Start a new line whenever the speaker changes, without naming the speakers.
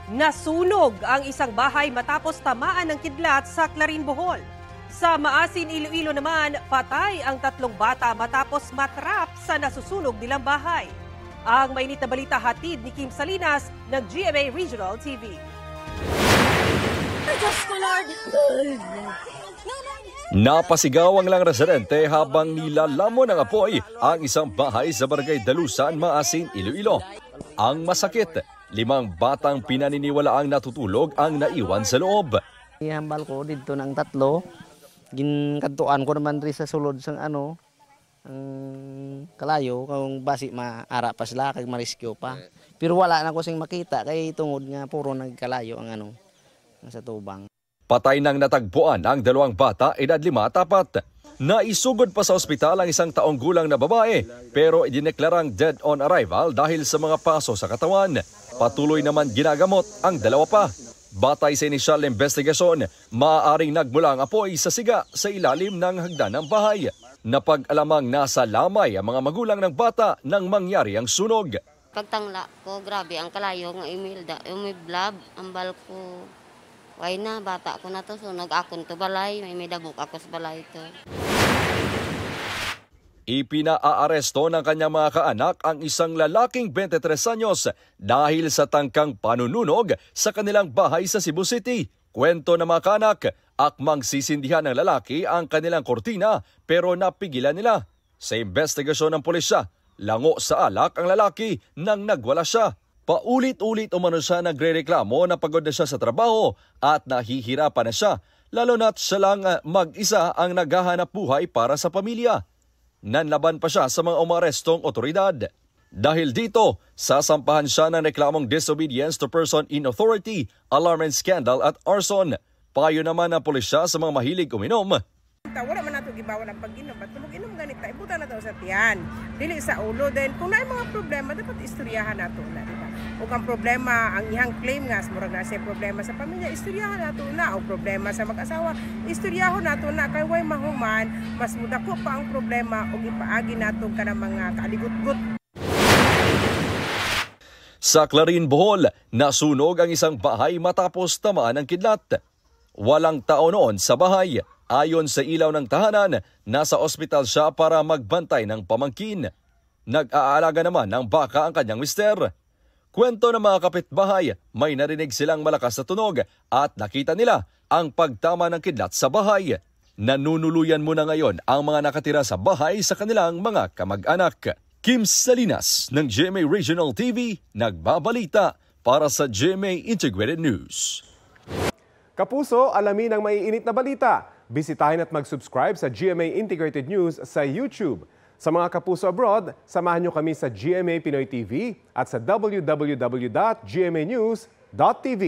Nasunog ang isang bahay matapos tamaan ng kidlat sa Clarin, Bohol. Sa Maasin, Iloilo naman, patay ang 3 bata matapos matrap sa nasusunog nilang bahay. Ang mainit na balita hatid ni Kim Salinas ng GMA Regional TV.
Diyos ko, Lord!
Napasigaw ang lang residente habang nilalamon ng apoy ang isang bahay sa Barangay Dalusan, Maasin, Iloilo. Ang masakit, 5 batang pinaniniwalaang natutulog ang naiwan sa loob.
Ihambal ko dito ng 3. Ginkantuan ko naman rin sa sulod sang ang kalayo kung basi maara pa sila kag mariskyo pa. Pero wala na ko sing makita kay tungod nga puro nagkalayo ang sa tubang.
Patay nang natagpuan ang 2 bata, edad 5 tapat. Naisugod pa sa ospital ang 1 taong gulang na babae pero idineklarang dead on arrival dahil sa mga paso sa katawan. Patuloy naman ginagamot ang 2 pa. Batay sa inisyal na investigasyon, maaaring nagmula ang apoy sa siga sa ilalim ng hagdan ng bahay. Napag-alamang nasa lamay ang mga magulang ng bata nang mangyari ang sunog.
Pagtangla ko, grabe ang kalayo ng umiblab, ang balko. Why na, bata ko na to, sunog akon to balay, may dagok ako sa balay to.
Ipinaaresto ng kanyang mga kaanak ang isang lalaking 23 anyos dahil sa tangkang panununog sa kanilang bahay sa Cebu City. Kwento ng mga kaanak, akmang sisindihan ng lalaki ang kanilang kortina pero napigilan nila. Sa investigasyon ng pulisya, lango sa alak ang lalaki nang nagwala siya. Paulit-ulit umano siya nagrereklamo na pagod na siya sa trabaho at nahihirapan na siya, lalo na't siya lang mag-isa ang naghahanap buhay para sa pamilya. Nanlaban pa siya sa mga umarestong otoridad. Dahil dito, sasampahan siya ng reklamong disobedience to person in authority, alarm and scandal at arson. Payo naman ng pulisya sa mga mahilig uminom.
Wala man nato gibawa ng pag-inom, ba't mag-inom ganit ta, ibutan na to sa tiyan, dili sa ulo. Then kung na mga problema, dapat istoryahan nato na, diba? Kung ang problema, ang ihang claim nga, murag na siya problema sa pamilya, istoryahan nato na. O problema sa mag-asawa, istoryahon nato na. Kay way mahuman, mas mudako pa ang problema o ipaagi nato ka ng mga kaaligot-gut.
Sa Clarin, Bohol, nasunog ang isang bahay matapos tamaan ng kidlat. Walang tao noon sa bahay. Ayon sa ilaw ng tahanan, nasa ospital siya para magbantay ng pamangkin. Nag-aalaga naman ng baka ang kanyang mister. Kwento ng mga kapitbahay, may narinig silang malakas na tunog at nakita nila ang pagtama ng kidlat sa bahay. Nanunuluyan muna ngayon ang mga nakatira sa bahay sa kanilang mga kamag-anak. Kim Salinas ng GMA Regional TV, nagbabalita para sa GMA Integrated News.
Kapuso, alamin ang maiinit na balita. Bisitahin at mag-subscribe sa GMA Integrated News sa YouTube. Sa mga kapuso abroad, samahan nyo kami sa GMA Pinoy TV at sa www.gmanews.tv.